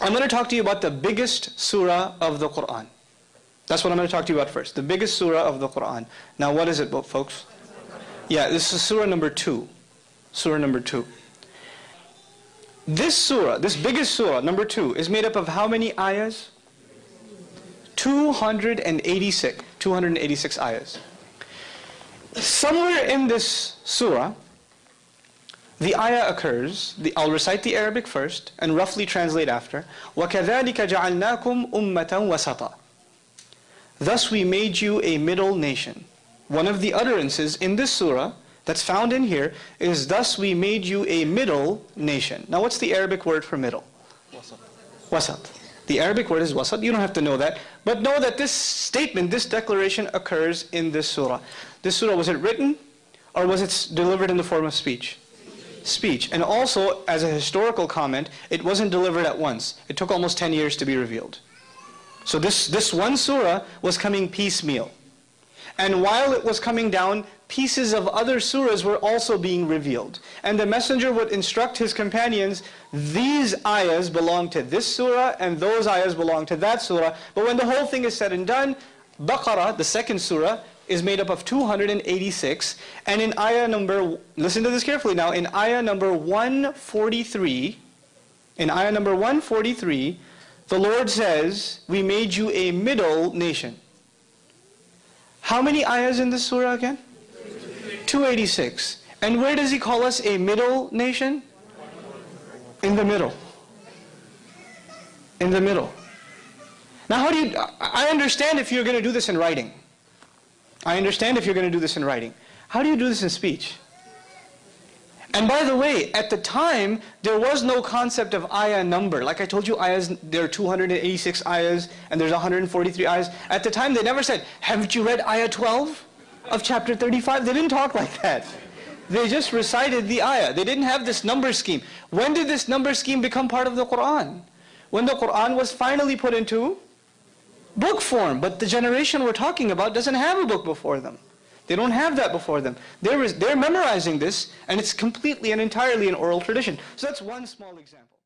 I'm going to talk to you about the biggest surah of the Quran. That's what I'm going to talk to you about first. The biggest surah of the Quran. Now what is it, folks? Yeah, this is surah number 2. Surah number 2. This surah, this biggest surah, number 2, is made up of how many ayahs? 286. 286 ayahs. Somewhere in this surah, the ayah occurs, I'll recite the Arabic first and roughly translate after. وَكَذَلِكَ جَعَلْنَاكُمْ أُمَّةً وَسَطًا. Thus we made you a middle nation. One of the utterances in this surah that's found in here is, thus we made you a middle nation. Now what's the Arabic word for middle? Wasat. Wasat. The Arabic word is wasat. You don't have to know that. But know that this statement, this declaration occurs in this surah. This surah, was it written or was it delivered in the form of speech? Speech. And also, as a historical comment, it wasn't delivered at once. It took almost 10 years to be revealed. So this one surah was coming piecemeal. And while it was coming down, pieces of other surahs were also being revealed. And the messenger would instruct his companions, these ayahs belong to this surah and those ayahs belong to that surah. But when the whole thing is said and done, Baqarah, the second surah, is made up of 286. And in ayah number, listen to this carefully now, in ayah number 143, the Lord says, we made you a middle nation. How many ayahs in this surah again? 286. And where does He call us a middle nation? In the middle. In the middle. Now how do you, I understand if you're going to do this in writing. I understand if you're going to do this in writing. How do you do this in speech? And by the way, at the time, there was no concept of ayah number. Like I told you, ayahs, there are 286 ayahs, and there's 143 ayahs. At the time, they never said, haven't you read ayah 12 of chapter 35? They didn't talk like that. They just recited the ayah. They didn't have this number scheme. When did this number scheme become part of the Quran? When the Quran was finally put into book form. But the generation we're talking about doesn't have a book before them. They don't have that before them. They're memorizing this, and it's completely and entirely an oral tradition. So that's one small example.